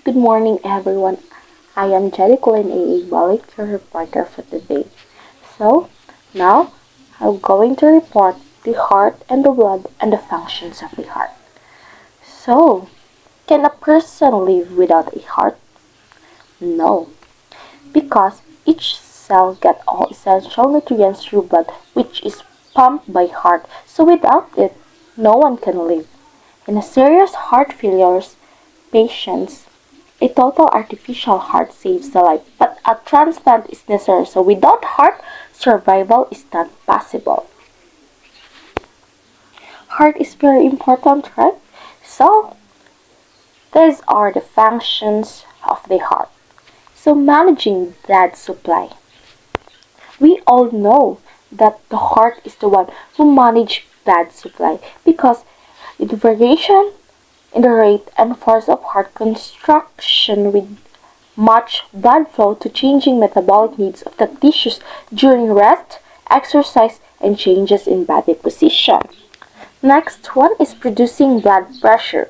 Good morning, everyone. I am Jelly Colin A. Balik, your reporter for today. So, now I'm going to report the heart and the blood and the functions of the heart. So, can a person live without a heart? No, because each cell gets all essential nutrients through blood, which is pumped by heart. So, without it, no one can live. In a serious heart failures patients, a total artificial heart saves the life, but a transplant is necessary. So without heart, survival is not possible. Heart is very important, right? So these are the functions of the heart. So managing blood supply. We all know that the heart is the one who manages blood supply because the variation in the rate and force of heart construction with much blood flow to changing metabolic needs of the tissues during rest, exercise, and changes in body position. Next one is producing blood pressure.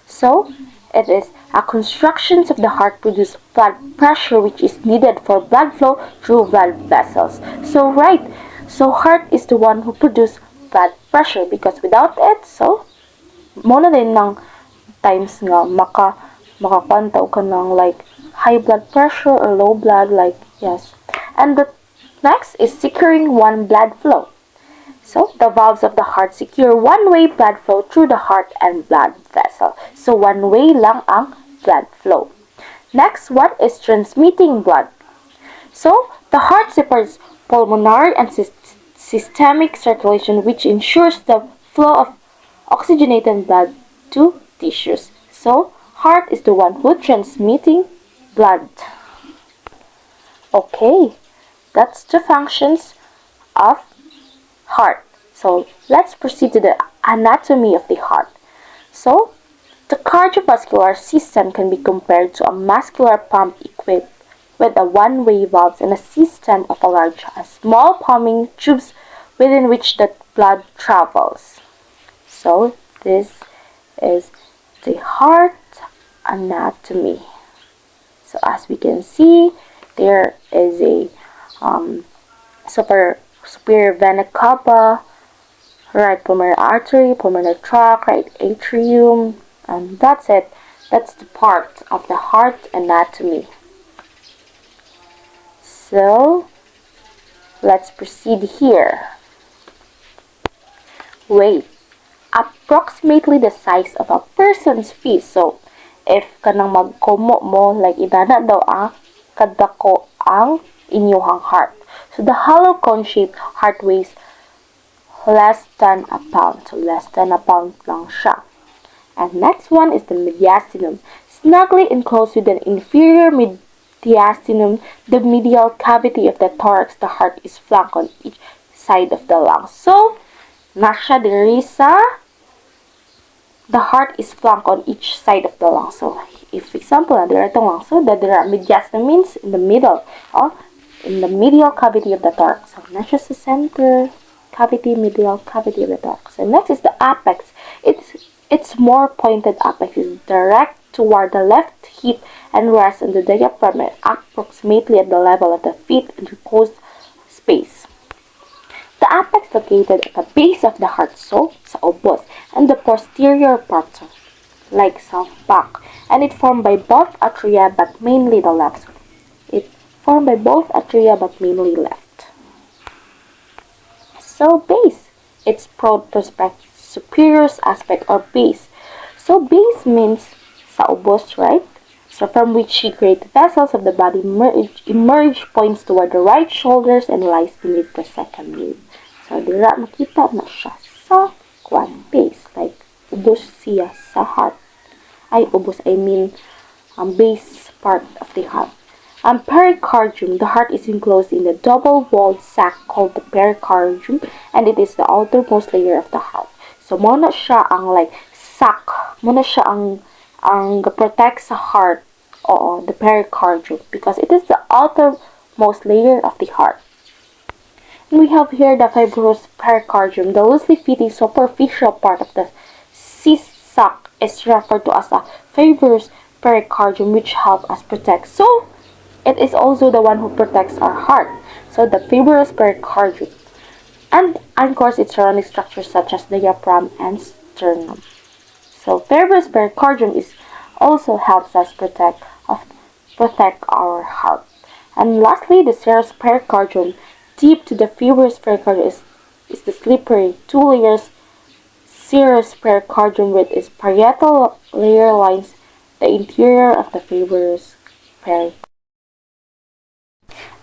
So, it is a construction of the heart produce blood pressure which is needed for blood flow through blood vessels. So heart is the one who produce blood pressure because without it, so mo na din ng times nga makakantaw ka ng like high blood pressure or low blood, like yes. And the next is securing one blood flow. So the valves of the heart secure one-way blood flow through the heart and blood vessel. So one-way lang ang blood flow. Next one is transmitting blood. So the heart supports pulmonary and systemic circulation, which ensures the flow of oxygenated blood to tissues. So heart is the one who transmitting blood. Okay, that's the functions of heart. So let's proceed to the anatomy of the heart. So the cardiovascular system can be compared to a muscular pump equipped with a one-way valve and a system of a large and small pumping tubes within which the blood travels. So this is the heart anatomy. So as we can see, there is a superior vena cava, right pulmonary artery, pulmonary tract, right atrium, and that's it. That's the part of the heart anatomy. So let's proceed here. Weight. Approximately the size of a person's fist. So, if kanang magkumo mo, like inana daw ang kadako ang inyuhang heart. So, the hollow cone-shaped heart weighs less than a pound. So, less than a pound lang siya. And next one is the mediastinum. Snugly enclosed with an inferior mediastinum, the medial cavity of the thorax, the heart is flanked on each side of the lungs. So, nasya diri sa the heart is flanked on each side of the lung. So, if example, there are itong lung, so that there are mediastinum means in the middle, or in the medial cavity of the thorax. So, not just the center cavity, medial cavity of the thorax. And next is the apex. Its more pointed apex is direct toward the left hip and rests on the diaphragm approximately at the level of the feet interposed space. The apex located at the base of the heart, so sa ubos, and the posterior part, like sa back, and it formed by both atria but mainly the left. It formed by both atria but mainly left. So base, its broad perspective, superior aspect or base. So base means sa ubos, right? So from which the great vessels of the body emerge points toward the right shoulders and lies beneath the second rib. So, dira makita na siya sa base. Like, ubos siya sa heart. Ubos, I mean, base part of the heart. Pericardium, the heart is enclosed in a double-walled sac called the pericardium, and it is the outermost layer of the heart. So, muna siya ang like sac. Muna siya ang protect sa heart. Oo, the pericardium, because it is the outermost layer of the heart. We have here the fibrous pericardium. The loosely fitting superficial part of the cyst sac is referred to as a fibrous pericardium, which help us protect. So it is also the one who protects our heart. So the fibrous pericardium. And of course, its surrounding structures such as diaphragm and sternum. So fibrous pericardium is also helps us protect our heart. And lastly, the serous pericardium. Deep to the fibrous pericardium is the slippery 2 layers serous pericardium with its parietal layer lines the interior of the fibrous pericardium.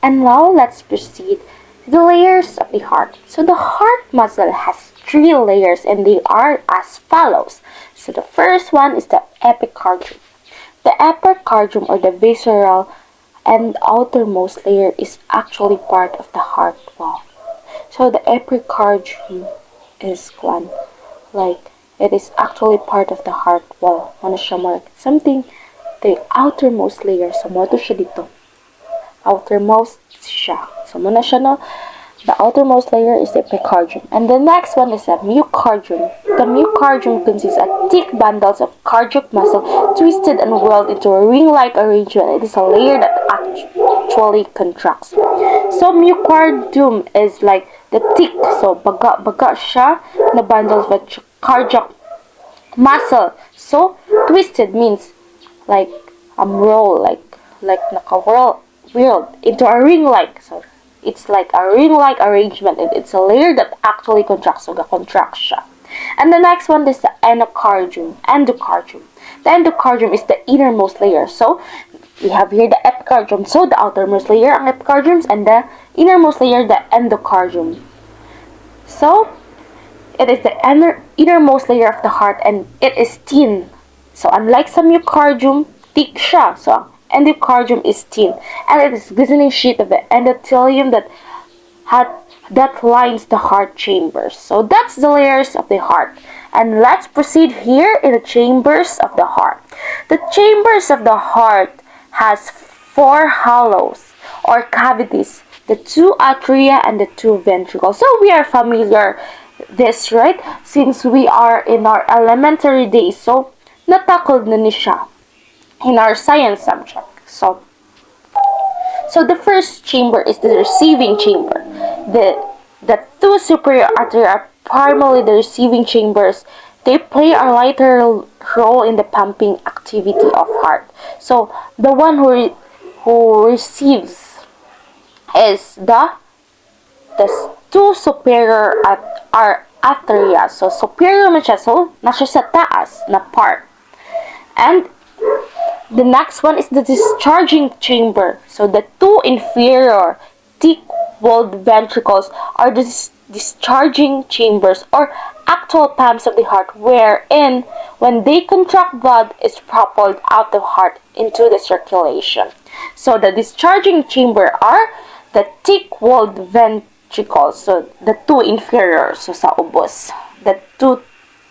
And now let's proceed to the layers of the heart. So the heart muscle has 3 layers and they are as follows. So the first one is the epicardium. The epicardium or the visceral and outermost layer is actually part of the heart wall. So the epicardium is one, like it is actually part of the heart wall. Ano siya mark? Something, the outermost layer. So mo to siya dito. Outermost siya. So muna siya no. The outermost layer is the epicardium. And the next one is the myocardium. The myocardium consists of thick bundles of cardiac muscle twisted and whirled into a ring-like arrangement. It is a layer that actually contracts. So myocardium is like the thick, so baga siya na bundles of cardiac muscle. So twisted means like roll, like naka-whirled into a ring-like. So it's like a ring-like arrangement. It's a layer that actually contracts, so contracts siya. And the next one is the endocardium. The endocardium is the innermost layer. So we have here the epicardium. So the outermost layer ang epicardium and the innermost layer the endocardium. So it is the innermost layer of the heart and it is thin. So unlike some myocardium, thick siya. So endocardium is thin, and it is glistening sheet of the endothelium that lines the heart chambers. So that's the layers of the heart. And let's proceed here in the chambers of the heart. The chambers of the heart has 4 hollows or cavities, the 2 atria and the 2 ventricles. So we are familiar this, right? Since we are in our elementary days. So natakod na ni siya in our science subject. So the first chamber is the receiving chamber. The 2 superior arteries are primarily the receiving chambers. They play a lighter role in the pumping activity of heart. So the one who receives is the 2 superior arteria. So superior man siya, so nasa sa taas na part. And the next one is the discharging chamber. So the 2 inferior thick-walled ventricles are the discharging chambers or actual pumps of the heart, wherein when they contract, blood is propelled out of the heart into the circulation. So the discharging chamber are the thick-walled ventricles. So the 2 inferior, so sa ubos, the 2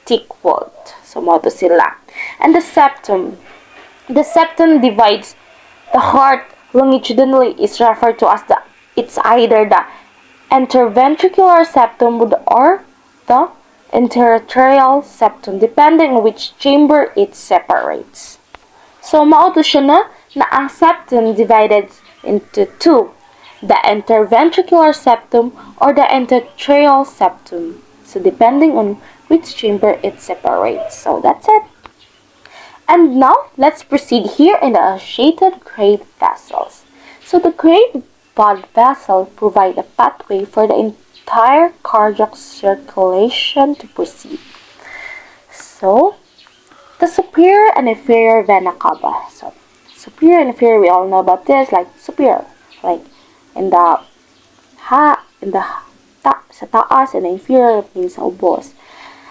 thick-walled. So mo to sila. And the septum. The septum divides the heart longitudinally is referred to as it's either the interventricular septum or the interatrial septum, depending on which chamber it separates. So mauto siya na ang septum divided into 2, the interventricular septum or the interatrial septum. So depending on which chamber it separates. So that's it. And now, let's proceed here in the associated great vessels. So the great blood vessel provide a pathway for the entire cardiac circulation to proceed. So, the superior and inferior vena cava. So, superior and inferior, we all know about this, like superior, like sa taas, and the inferior means sa ubos.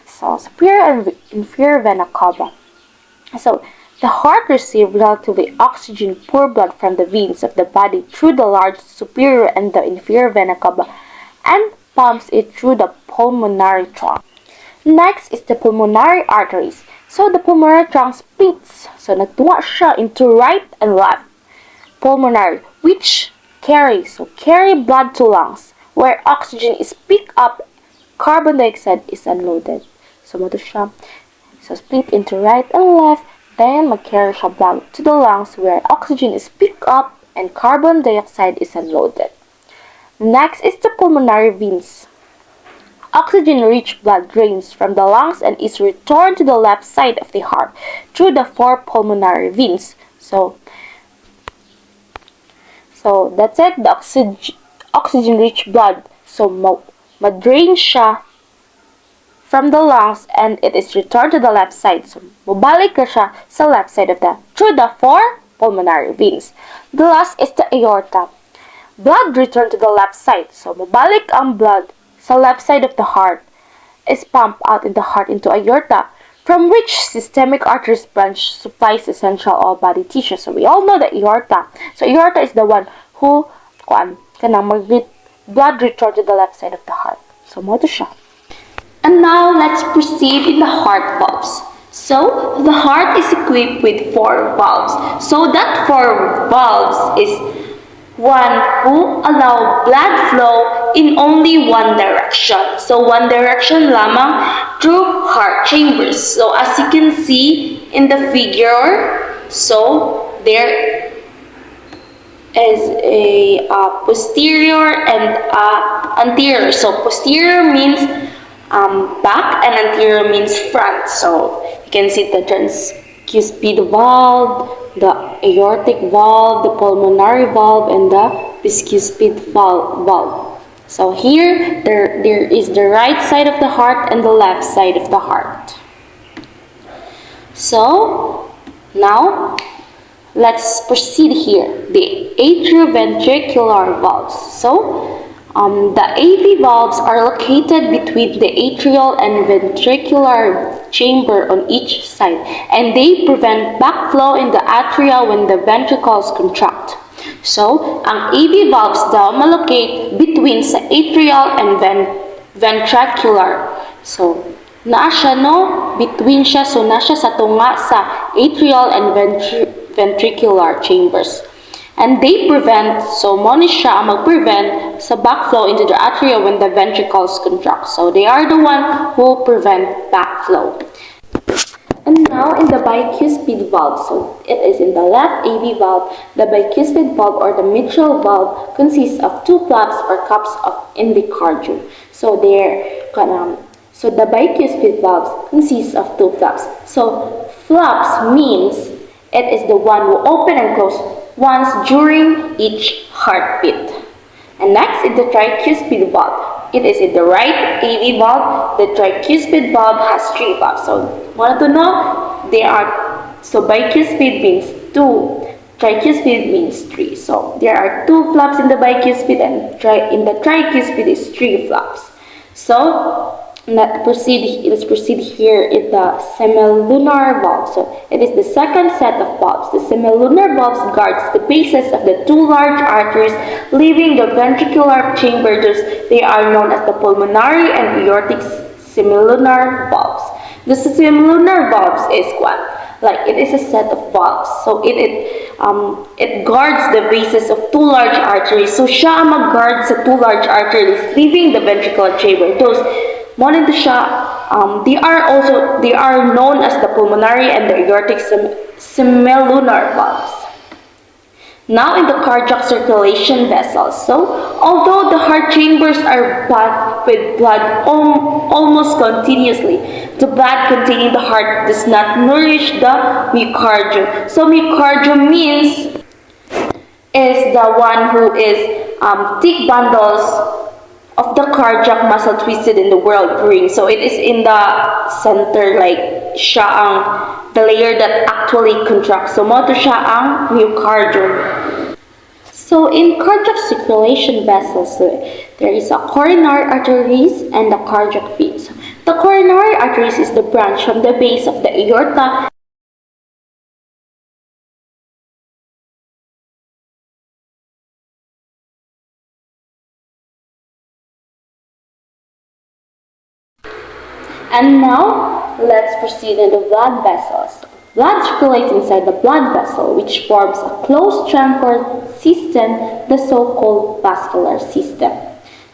So, superior and inferior vena cava. So, the heart receives relatively oxygen-poor blood from the veins of the body through the large superior and the inferior vena cava and pumps it through the pulmonary trunk. Next is the pulmonary arteries. So, the pulmonary trunk splits. So, nagtunga siya into right and left pulmonary, which carry blood to lungs, where oxygen is picked up, carbon dioxide is unloaded. So, mo to siya. So, split into right and left Then, mag-carry siya blood to the lungs where oxygen is picked up and carbon dioxide is unloaded. Next is the pulmonary veins. Oxygen-rich blood drains from the lungs and is returned to the left side of the heart through the four pulmonary veins. So that's it, the oxygen-rich blood. So, ma-drain siya from the lungs and it is returned to the left side. So, mabalik na siya sa left side of through the four pulmonary veins. The last is the aorta. Blood returned to the left side. So, mabalik ang blood sa left side of the heart is pumped out in the heart into aorta, from which systemic arteries branch supplies essential all body tissue. So, we all know the aorta. So, aorta is the one who blood return to the left side of the heart. So, mo to siya. And now, let's proceed in the heart valves. So, the heart is equipped with four valves. So, that four valves is one who allow blood flow in only one direction. So, one direction lamang through heart chambers. So, as you can see in the figure, so there is a posterior and anterior. So, posterior means back and anterior means front. So, you can see the transcuspid valve, the aortic valve, the pulmonary valve, and the bicuspid valve. So here, there is the right side of the heart and the left side of the heart. So, now, let's proceed here. The atrioventricular valves. So, the AV valves are located between the atrial and ventricular chamber on each side, and they prevent backflow in the atria when the ventricles contract. So, ang AV valves daw malocate between sa atrial and ventricular. So, naa siya between siya, so naa siya sa tunga sa atrial and ventricular chambers. And they prevent, so mo ni siya mag-prevent sa backflow into the atria when the ventricles contract. So they are the one who prevent backflow. And now in the bicuspid valve, so it is in the left AV valve. The bicuspid valve or the mitral valve consists of two flaps or cups of endocardium. So so the bicuspid valve consists of two flaps. So flaps means it is the one who open and close once during each heartbeat. And next is the tricuspid valve. It is in the right AV valve. The tricuspid valve has three valves. So, want to know? So bicuspid means two, tricuspid means three. So, there are two flaps in the bicuspid and in the tricuspid is three flaps. So, let's proceed here in the semilunar valve. So it is the second set of valves. The semilunar valves guards the bases of the two large arteries leaving the ventricular chamber. They are known as the pulmonary and aortic semilunar valves. The semilunar valves is it is a set of valves. So it guards the bases of two large arteries. So siya mag-guard sa two large arteries leaving the ventricular chamber. They are known as the pulmonary and the aortic semilunar valves. Now in the cardiac circulation vessels. So, although the heart chambers are bathed with blood almost continuously, the blood containing the heart does not nourish the myocardium. So, myocardium means is the one who is thick bundles of the cardiac muscle twisted in the world ring. So it is in the center, like siya ang the layer that actually contracts. So mo to siya ang myocardium. So in cardiac circulation vessels, there is a coronary arteries and the cardiac veins. The coronary arteries is the branch from the base of the aorta And now, let's proceed in the blood vessels. Blood circulates inside the blood vessel, which forms a closed truncated system, the so-called vascular system.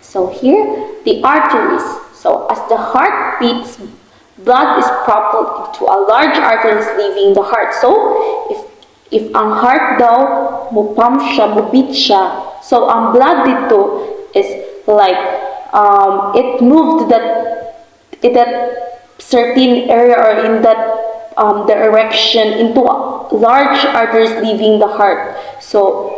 So here, the arteries. So as the heart beats, blood is propelled into a large arteries leaving the heart. So, if ang heart daw, mo-pump siya, mo-beat siya, so ang blood dito is like, it moved in that certain area or in that direction into large arteries leaving the heart. So,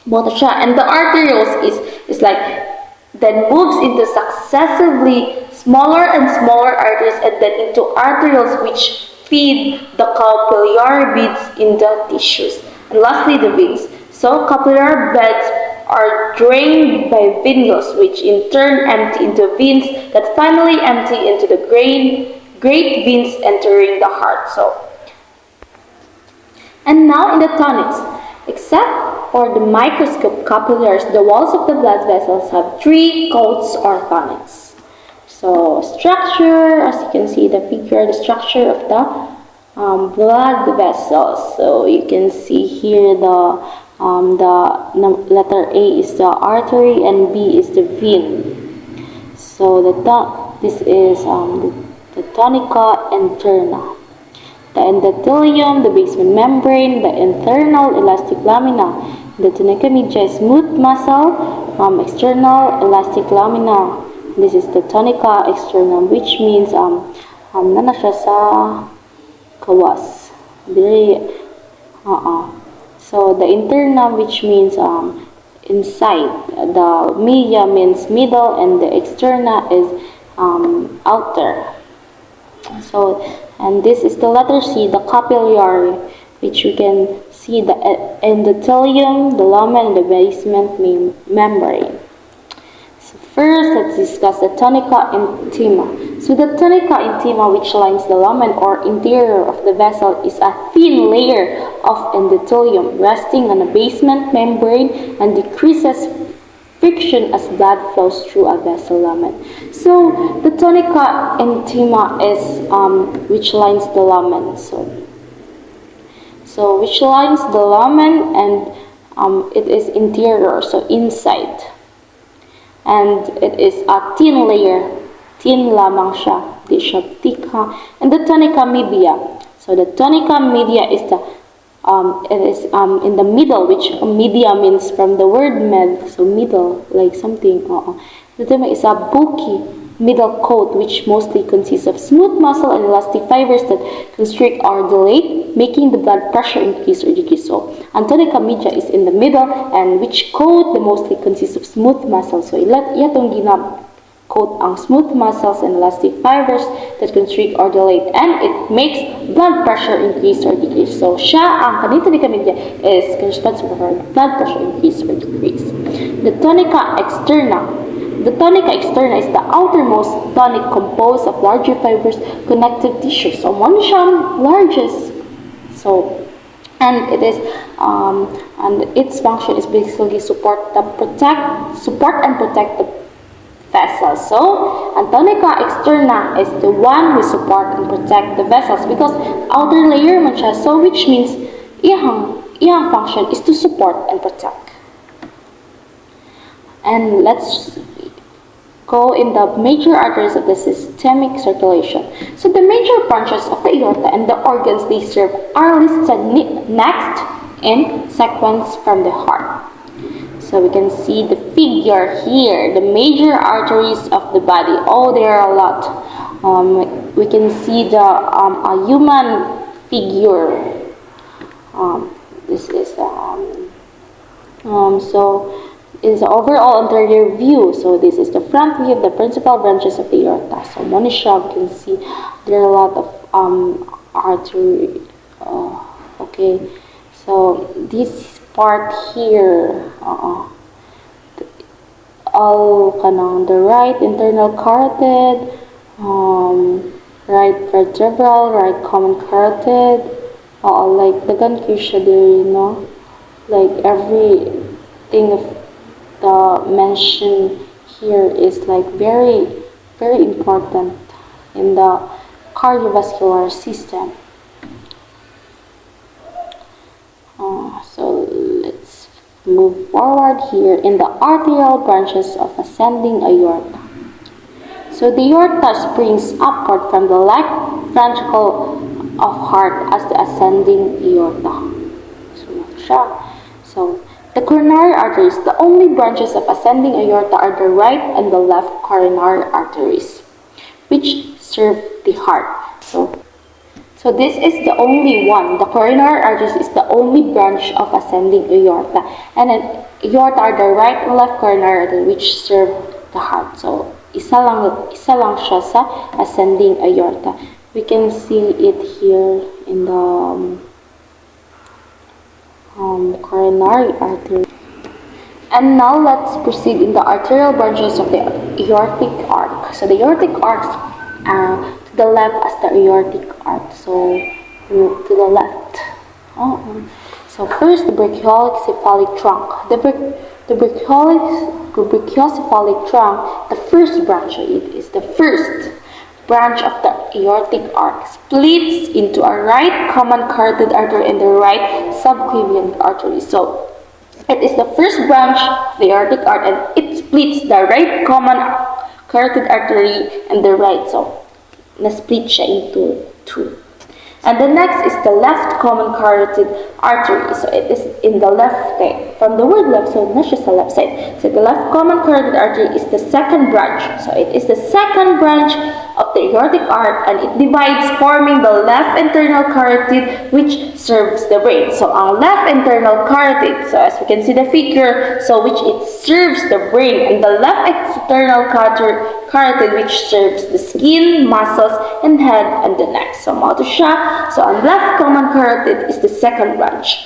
mo siya. And the arterioles is like, then moves into successively smaller and smaller arteries and then into arterioles which feed the capillary beds in the tissues. And lastly, the veins. So capillary beds are drained by venules which in turn empty into veins that finally empty into the great veins entering the heart. And now in the tonics. Except for the microscopic capillaries, the walls of the blood vessels have three coats or tonics. So structure, as you can see the figure, the structure of the blood vessels. So you can see here the letter A is the artery and B is the vein. So this is the tunica interna. The endothelium, the basement membrane, the internal elastic lamina. The tunica media is smooth muscle, external elastic lamina. This is the tunica externum, which means nana siya sa kawas. Very So the internal, which means inside. The media means middle, and the externa is outer. So, and this is the letter C, the capillary, which you can see the endothelium, the lumen, and the basement membrane. So first, let's discuss the tunica intima. So the tunica intima, which lines the lumen or interior of the vessel, is a thin layer of endothelium resting on a basement membrane and decreases friction as blood flows through a vessel lumen. So the tunica intima is which lines the lumen. So which lines the lumen, and it is interior, so inside, and it is a thin layer, thin lamang siya, di siya thick ha. And the tunica media. So the tunica media is it is in the middle, which media means from the word med, so middle, like something. The tunica is a bulky middle coat, which mostly consists of smooth muscle and elastic fibers that constrict or dilate, making the blood pressure increase or decrease. So, ang tunica media is in the middle, and which coat the mostly consists of smooth muscle. So, itong coat ang smooth muscles and elastic fibers that constrict or dilate, and it makes blood pressure increase or decrease. So, ang tunica media is responsible for blood pressure increase or decrease. The tunica externa. The tunica externa is the outermost tonic composed of larger fibers connective tissue. So, one siyang largest. So, and it is and its function is basically support and protect the vessels. So, ang tunica externa is the one who support and protect the vessels because outer layer man siya. So, which means iyang function is to support and protect. And let's go in the major arteries of the systemic circulation. So the major branches of the aorta and the organs they serve are listed next in sequence from the heart. So we can see the figure here, the major arteries of the body. Oh, there are a lot. We can see the a human figure. This is so is the overall anterior view. So this is the front view of the principal branches of the aorta. So Monisha, you can see there are a lot of artery. Okay, so this part here, all kanang the right internal carotid, right vertebral, right common carotid, like the concussion there, like everything of the mention here is like very, very important in the cardiovascular system. So let's move forward here in the arterial branches of ascending aorta. So the aorta springs upward from the left ventricle of heart as the ascending aorta. So the coronary arteries, the only branches of ascending aorta are the right and the left coronary arteries, which serve the heart. So this is the only one. The coronary arteries is the only branch of ascending aorta. And then aorta are the right and left coronary artery which serve the heart. So isa lang siya sa ascending aorta. We can see it here in the coronary artery. And now let's proceed in the arterial branches of the aortic arc. So the aortic arcs are to the left as the aortic arc. So to the left. So first, the brachiocephalic trunk. The brachiocephalic trunk, the first branch of it is the first branch of the aortic arc, splits into a right common carotid artery and the right subclavian artery. So it is the first branch of the aortic arc and it splits the right common carotid artery and the right. So na-split siya into two. And the next is the left common carotid artery. So it is in the left side. From the word left, so not just the left side. So the left common carotid artery is the second branch. So it is the second branch of the aortic arc and it divides, forming the left internal carotid which serves the brain. So ang left internal carotid, so as we can see the figure, so which it serves the brain, and the left external carotid which serves the skin, muscles, and head and the neck. So mo to siya. So ang left common carotid is the second branch.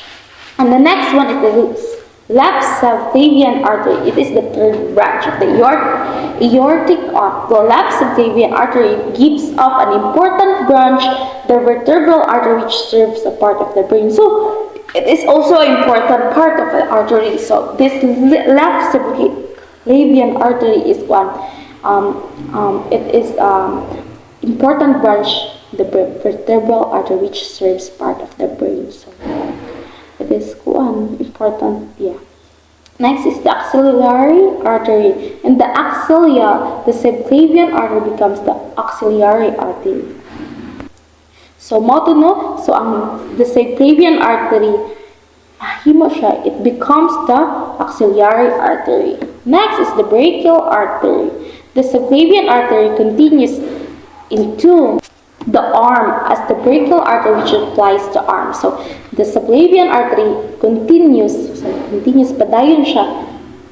And the next one is the left subclavian artery. It is the third branch of the aortic arc. The left subclavian artery gives off an important branch, the vertebral artery, which serves a part of the brain. So it is also an important part of the artery. So this left subclavian artery is one. It is important branch, the vertebral artery, which serves part of the brain. So it is one important, yeah. Next is the axillary artery. In the axilla, the subclavian artery becomes the axillary artery. So mo to no, so the subclavian artery, mahimo siya, it becomes the axillary artery. Next is the brachial artery. The subclavian artery continues into the arm as the brachial artery which supplies the arm. So the subclavian artery continues padayon siya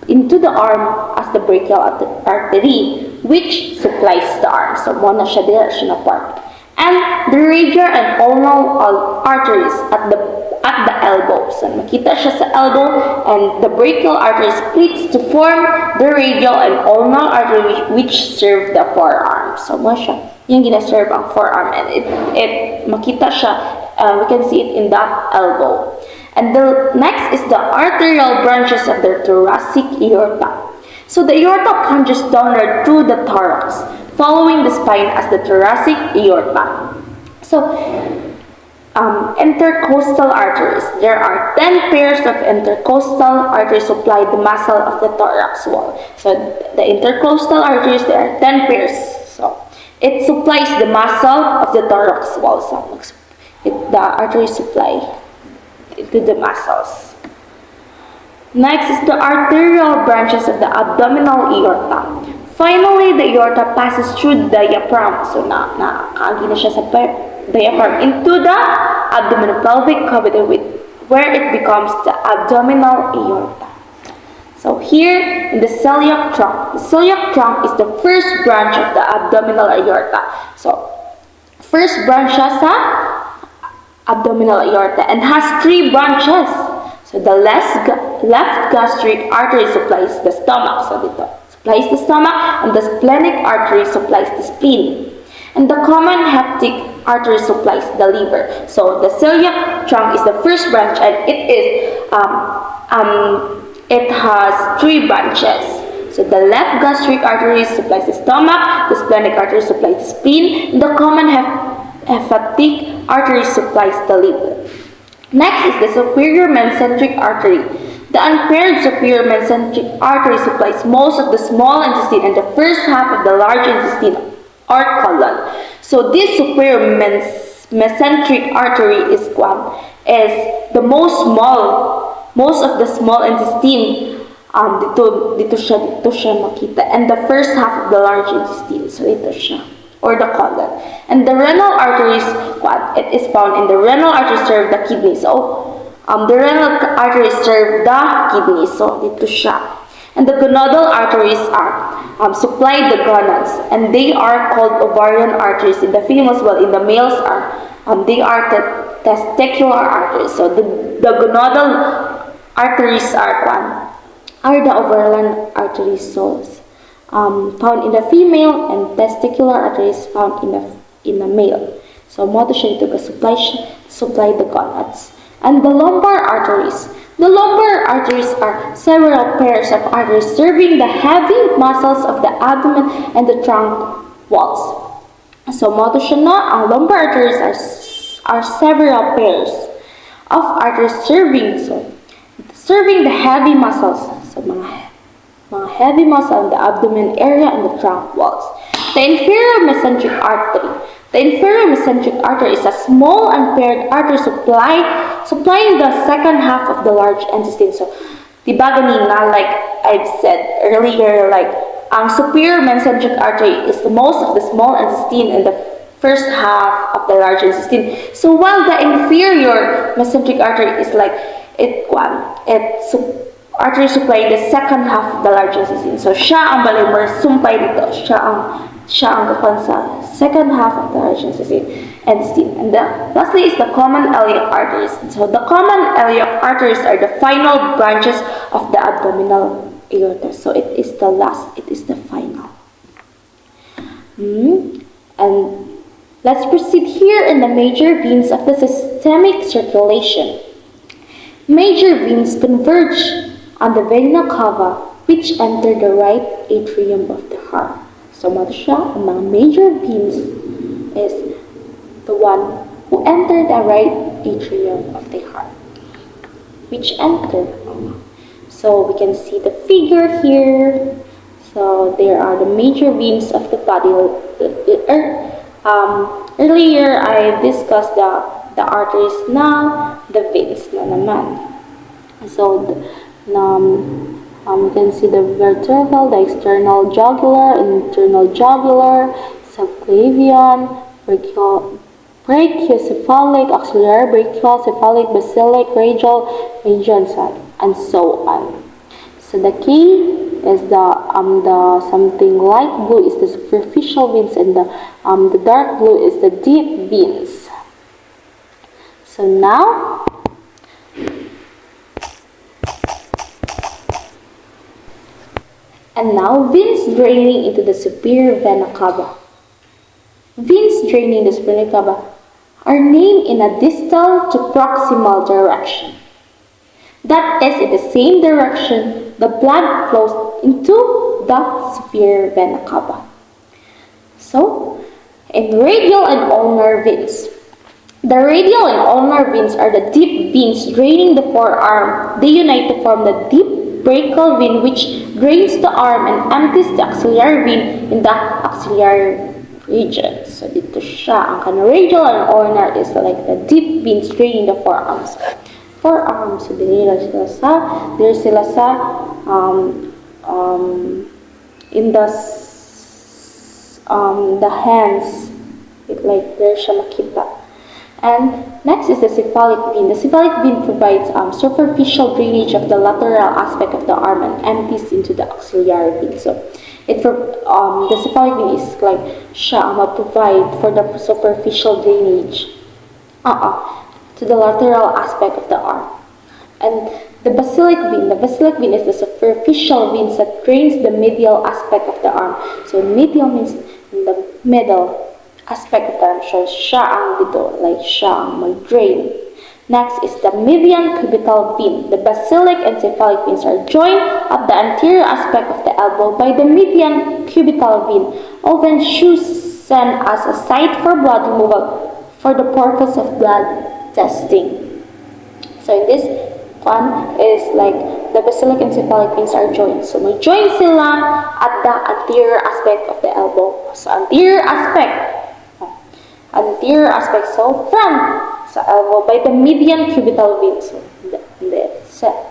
into the arm as the brachial artery which supplies the arm. So mo na siya dire siya na part. And the radial and ulnar arteries at the elbow. So makita siya sa elbow and the brachial artery splits to form the radial and ulnar artery which serve the forearm. So mo siya yung gina-serve ang forearm and it makita siya, we can see it in that elbow. And the next is the arterial branches of the thoracic aorta. So the aorta plunges downward through the thorax, following the spine as the thoracic aorta. So intercostal arteries. There are 10 pairs of intercostal arteries supply the muscle of the thorax wall. So the intercostal arteries, there are 10 pairs. So it supplies the muscle of the thorax wall. So the artery supply to the muscles. Next is the arterial branches of the abdominal aorta. Finally, the aorta passes through the diaphragm. So nakakaagi na siya sa diaphragm into the abdominal pelvic cavity where it becomes the abdominal aorta. So here in the celiac trunk. The celiac trunk is the first branch of the abdominal aorta. So first branch siya sa abdominal aorta and has 3 branches. So the left gastric artery supplies the stomach. So dito supplies the stomach and the splenic artery supplies the spleen. And the common hepatic artery supplies the liver. So the celiac trunk is the first branch and it has 3 branches. So the left gastric artery supplies the stomach, the splenic artery supplies the spleen, the common hepatic artery supplies the liver. Next is the superior mesenteric artery. The unpaired superior mesenteric artery supplies most of the small intestine and the first half of the large intestine or colon. So this superior mesenteric artery is the most of the small intestine dito siya makita, and the first half of the large intestine, so ito siya, or the colon. And the renal arteries, it is found in the renal artery serve the kidneys. So the renal arteries serve the kidneys, so dito siya. And the gonadal arteries supply the gonads, and they are called ovarian arteries in the females, while in the males they are testicular arteries. So the gonadal arteries are the ovarian arteries, so found in the female, and testicular arteries found in the male. So mo to siya dito supply the gonads. And the lumbar arteries. The lumbar arteries are several pairs of arteries serving the heavy muscles of the abdomen and the trunk walls. So mo to siya na, ang lumbar arteries are several pairs of arteries serving the heavy muscles. So mga heavy muscle in the abdomen area and the trunk walls. The inferior mesenteric artery. The inferior mesenteric artery is a small unpaired artery supplying the second half of the large intestine. So, diba ganina, like I've said earlier, like ang superior mesenteric artery is the most of the small intestine and the first half of the large intestine. So while the inferior mesenteric artery is like artery supply the second half of the large intestine. So siya ang balimor sumpay dito. Siya ang kapan sa second half of the large intestine. And lastly is the common iliac arteries. So the common iliac arteries are the final branches of the abdominal aorta. So it is the final. And let's proceed here in the major veins of the systemic circulation. Major veins converge on the vena cava, which enter the right atrium of the heart. So, siya, ang mga major veins is the one who enter the right atrium of the heart, which enter. So, we can see the figure here. So, there are the major veins of the body. Earlier, I discussed the arteries, now the veins na naman. So, you can see the vertebral, the external jugular, internal jugular, subclavian, brachiocephalic, axillary brachial, cephalic, basilic, radial, median, and so on. So the key is the something light blue is the superficial veins, and the dark blue is the deep veins. So now, veins draining into the superior vena cava. Veins draining the superior vena cava are named in a distal to proximal direction. That is, in the same direction the blood flows into the superior vena cava. So, in radial and ulnar veins. The radial and ulnar veins are the deep veins draining the forearm. They unite to form the deep brachial vein, which drains the arm and empties the axillary vein in the axillary region. So dito siya, ang radial and ulnar is like the deep veins draining the forearms. So there sila sa in the hands, like there siya makita. And next is the cephalic vein. The cephalic vein provides superficial drainage of the lateral aspect of the arm and empties into the axillary vein. So, the cephalic vein is like siya provide for the superficial drainage to the lateral aspect of the arm. And the basilic vein is the superficial vein that drains the medial aspect of the arm. So, medial means in the middle aspect of the arm. So, siya ang dito, like siya ang mag-drain. Next is the median cubital vein. The basilic and cephalic veins are joined at the anterior aspect of the elbow by the median cubital vein, often chosen as a site for blood removal for the purpose of blood testing. So in this one is like the basilic and cephalic veins are joined. So may join sila at the anterior aspect of the elbow. So anterior aspect, so front sa elbow by the median cubital vein. So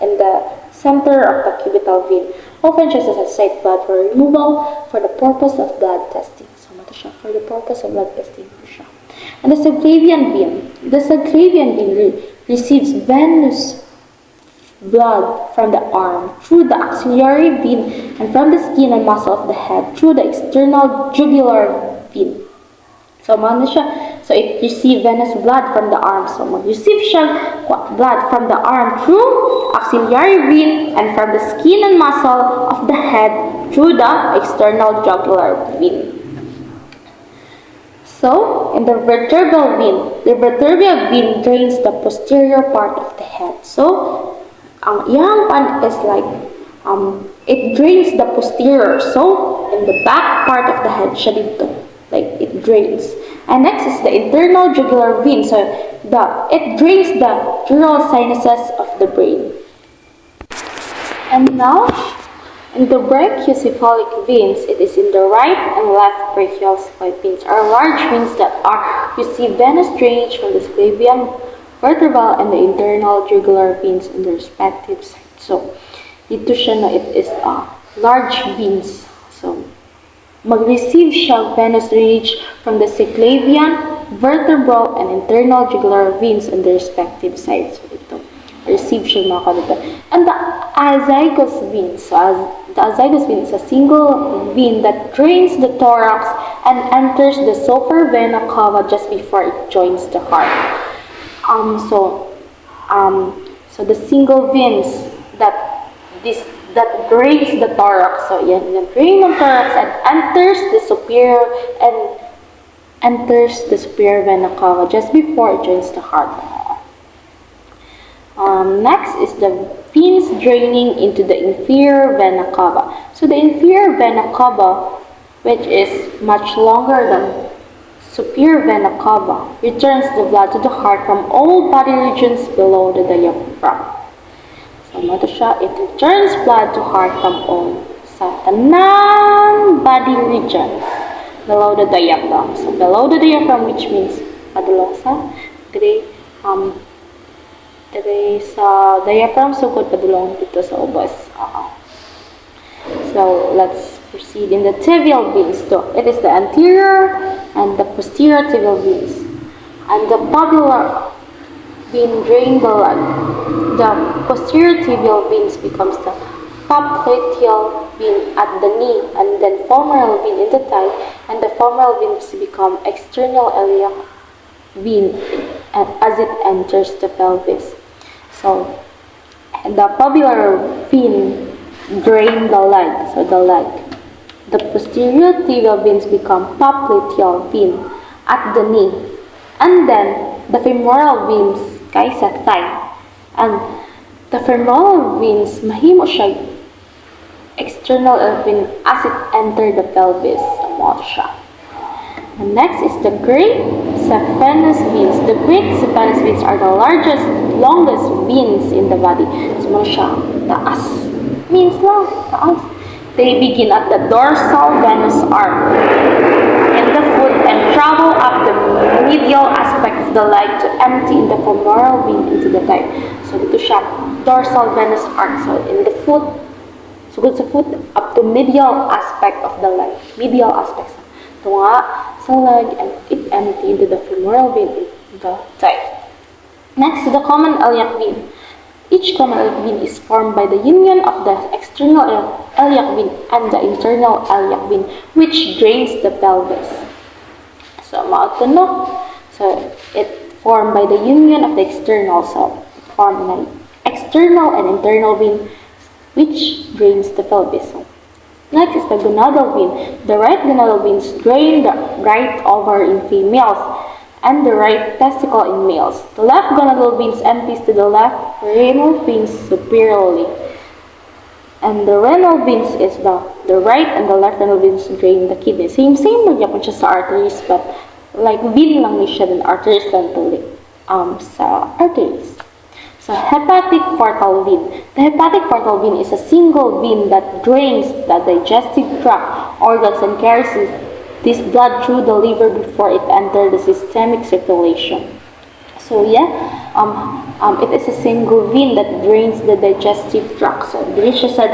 in the center of the cubital vein, often just as a site blood for removal for the purpose of blood testing. So mato siya for the purpose of blood testing po siya. And the subclavian vein. The subclavian vein receives venous blood from the arm through the axillary vein and from the skin and muscle of the head through the external jugular vein. So, it receives venous blood from the arm. So, mag-receive siya blood from the arm through axillary vein and from the skin and muscle of the head through the external jugular vein. So, in the vertebral vein drains the posterior part of the head. So, yang pan is like, it drains the posterior. So, in the back part of the head, siya dito. Like, it drains. And next is the internal jugular vein. So, it drains the dural sinuses of the brain. And now, in the brachiocephalic veins, it is in the right and left brachiocephalic veins are large veins that receive venous drainage from the subclavian, vertebral, and the internal jugular veins in their respective sites. So, dito siya na it is large veins. So, mag-receive siya venous drainage from the subclavian, vertebral, and internal jugular veins in their respective sites. So, dito, receive siya mga kanito. And the azygous vein. So, the azygous vein is a single vein that drains the thorax and enters the supravena cava just before it joins the heart. So the single veins that drains the thorax. So yan, drain the thorax and enters the superior vena cava just before it joins the heart. Next is the veins draining into the inferior vena cava. So the inferior vena cava, which is much longer than superior vena cava, returns the blood to the heart from all body regions below the diaphragm. So mato siya, it returns blood to heart from all sa tanang body regions below the diaphragm. So below the diaphragm, which means padulong sa sa diaphragm, sugod padulong dito sa ubos. So let's proceed in the tibial veins. So it is the anterior and the posterior tibial veins. And the pubular vein drain the blood. The posterior tibial veins becomes the popliteal vein at the knee, and then femoral vein in the thigh, and the femoral veins become external iliac vein as it enters the pelvis. So, the pubular vein drain the leg, so the leg. The posterior tibial veins become popliteal vein at the knee, and then the femoral veins kay sa thigh. And the femoral veins mahimo siya external vein as it enter the pelvis. Mo siya. And next is the great saphenous veins. The great saphenous veins are the longest veins in the body. So, mo siya, taas. Means lang, taas. They begin at the dorsal venous arm in the foot and travel up the medial aspect of the leg to empty in the femoral vein into the thigh. So, dito siya, dorsal venous arm. So, in the foot, sugod sa foot, up to medial aspect of the leg. Medial aspect. Tunga sa leg, and it empty into the femoral vein in the thigh. Next, the common iliac vein. Each common iliac vein is formed by the union of the external iliac vein and the internal iliac vein, which drains the pelvis. So, it formed by the union of the external, so formed an external and internal vein, which drains the pelvis. Next is the gonadal vein. The right gonadal veins drain the right ovary in females and the right testicle in males. The left gonadal veins empties to the left renal veins superiorly. And the renal veins is the right and the left renal veins drain the kidney. Same magyapon siya sa arteries, but like vein lang ni siya, then arteries lang tuloy sa arteries. So hepatic portal vein. The hepatic portal vein is a single vein that drains the digestive tract organs and carries this blood through the liver before it enters the systemic circulation. So yeah, it is a single vein that drains the digestive tract. So it reaches the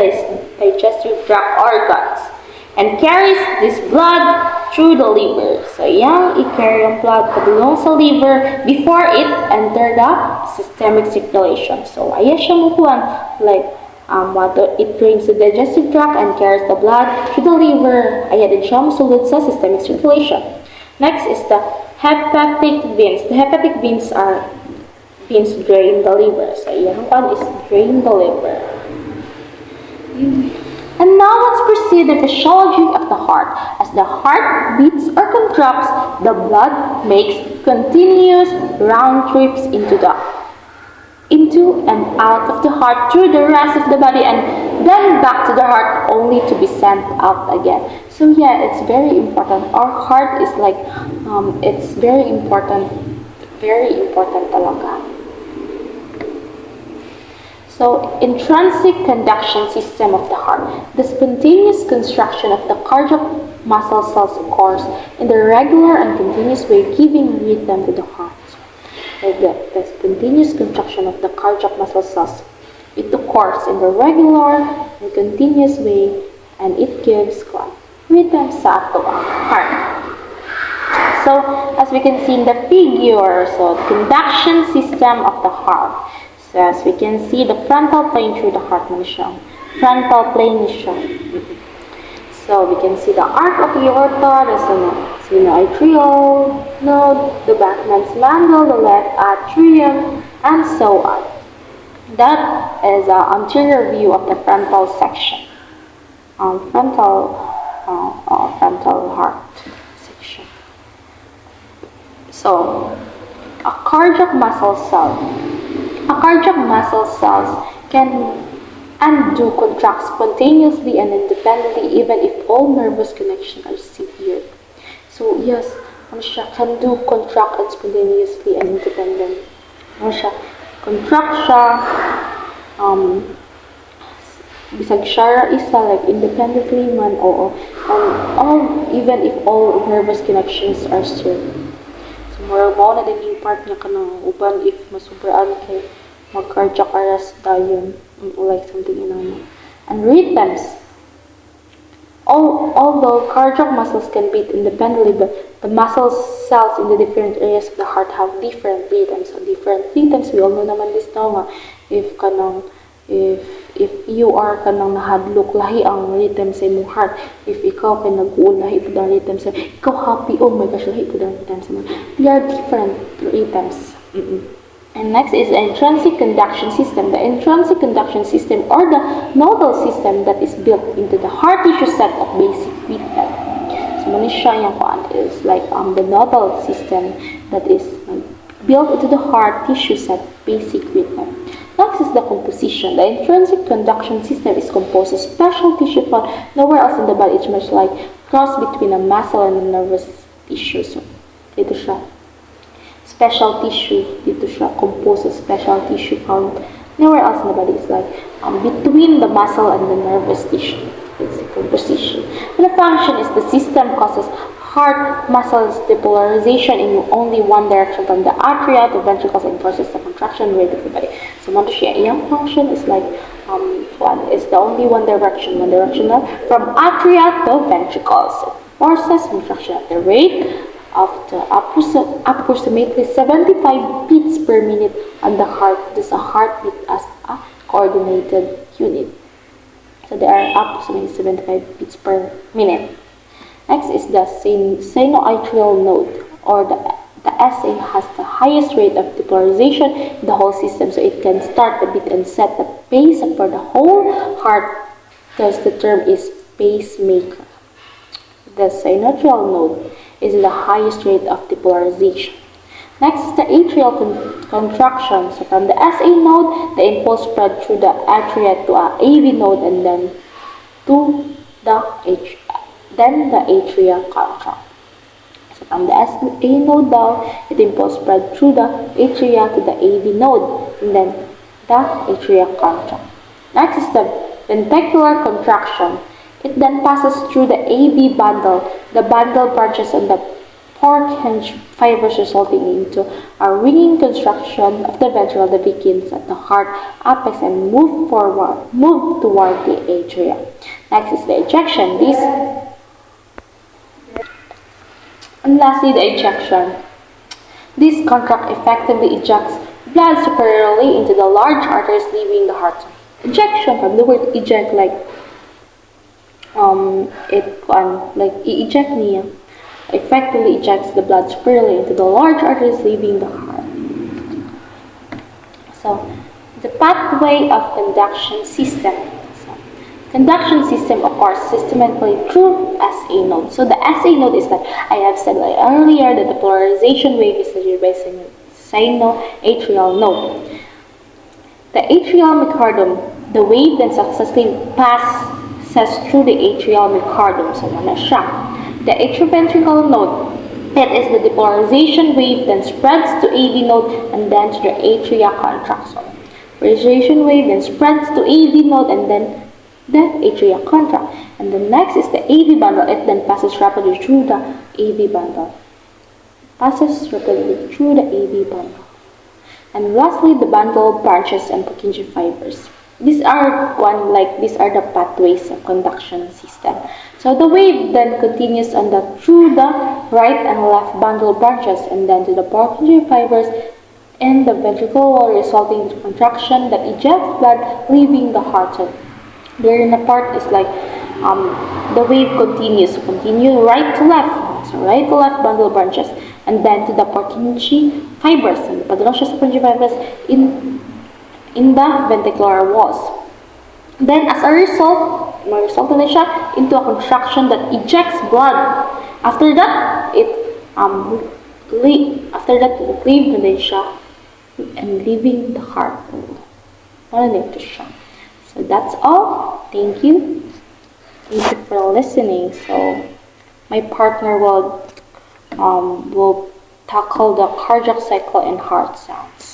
digestive tract organs and carries this blood through the liver. So yeah, it carries blood padulong sa liver before it enter the systemic circulation. So ayan siya mukuan like water, it drains the digestive tract and carries the blood through the liver. Ayan din siya musulod sa systemic circulation. Next is the hepatic veins. The hepatic veins are veins drain the liver. So ayan one is drain the liver. And now let's proceed the physiology of the heart. As the heart beats or contracts, the blood makes continuous round trips into and out of the heart through the rest of the body and then back to the heart only to be sent out again. So yeah, it's very important. Our heart is like, it's very important talaga. So, intrinsic conduction system of the heart. The spontaneous construction of the cardiac muscle cells occurs in the regular and continuous way, giving rhythm to the heart. So, the spontaneous construction of the cardiac muscle cells, it occurs in the regular and continuous way, and it gives rhythm sa ato ang heart. So, as we can see in the figure, so the conduction system of the heart. So as we can see, the frontal plane through the heart na siya. Frontal plane siya. So we can see the arc of the aorta, the sinoatrial node, the Bachmann's mandle, the left atrium, and so on. That is an anterior view of the frontal section. Frontal heart section. So, a cardiac muscle cell. A cardiac muscle cells can and do contract spontaneously and independently even if all nervous connections are severed. So yes, siya can do contract and spontaneously and independently. Siya contract siya, bisag siya isa like independently man oo, and all even if all nervous connections are severed. Murag mao na din yung part niya kanang uban if masubraan kay mag-cardiac arrest dayon like something and rhythms. Although cardiac muscles can beat independently, but the muscle cells in the different areas of the heart have different rhythms. So different rhythms, we all know naman this now nga if you are kanang nahadlok lahi ang rhythm sa imong heart, if ikaw kay nag-uul lahi pud ang rhythm sa ikaw happy, oh my gosh lahi pud ang rhythm sa mo. They are different rhythms. And next is the intrinsic conduction system. The intrinsic conduction system or the nodal system that is built into the heart tissue set of basic rhythm. So manisha yung is like the nodal system that is built into the heart tissue set basic rhythm. Next is the composition. The intrinsic conduction system is composed of special tissue found nowhere else in the body. It's much like cross between a muscle and a nervous tissue. So, dito siya. Special tissue. Dito siya. Composed of special tissue found nowhere else in the body. It's like between the muscle and the nervous tissue. It's the composition. And the function is the system causes heart muscle depolarization in only one direction from the atria to ventricles and forces the contraction rate of the body. So, yung function is like is the only one direction from atria to ventricles. Forces contraction at the rate of the approximately 75 beats per minute, and the heart does a heartbeat as a coordinated unit. So there are approximately 75 beats per minute. Next is the sinoatrial node, or the SA has the highest rate of depolarization in the whole system, so it can start the beat and set the pace for the whole heart. Thus, the term is pacemaker. The sinoatrial node is the highest rate of depolarization. Next is the atrial contraction. So from the SA node, the impulse spread through the atria to a AV node and then to the atria contract. So from the SA node down, it impulse spread through the atria to the AV node and then the atria contract. Next is the ventricular contraction. It then passes through the AV bundle. The bundle branches on the Purkinje fibers resulting into a ringing construction of the ventricle that begins at the heart apex and move toward the atria. Next is the ejection. And lastly, the ejection. This contract effectively ejects blood superiorly into the large arteries, leaving the heart. Ejection, from the word eject, like eject niya, effectively ejects the blood superiorly into the large arteries, leaving the heart. So, the pathway of conduction system. Conduction system occurs systematically through SA node. So the SA node is like I have said earlier that the polarization wave is measured by sinoatrial node. The atrial myocardium, the wave then successfully passes through the atrial myocardium. So the atrioventricular node, that is the depolarization wave, then spreads to AV node and then to the atria contract. So polarization wave then spreads to AV node and then the atria contract. And the next is the AV bundle. It then passes rapidly through the AV bundle. And lastly, the bundle branches and Purkinje fibers. These are the pathways of conduction system. So the wave then continues through the right and left bundle branches and then to the Purkinje fibers in the ventricle wall, resulting in contraction that ejects blood, leaving the heart. So there in the part is like the wave continues right to left. So right to left bundle branches and then to the Purkinje fibers. And padulong siya sa Purkinje fibers in the ventricular walls. Then as a result, ma-result na siya into a contraction that ejects blood. After that, it leave na din siya and leaving the heart. Wala na ito siya. So that's all. Thank you. Thank you for listening. So my partner will tackle the cardiac cycle and heart sounds.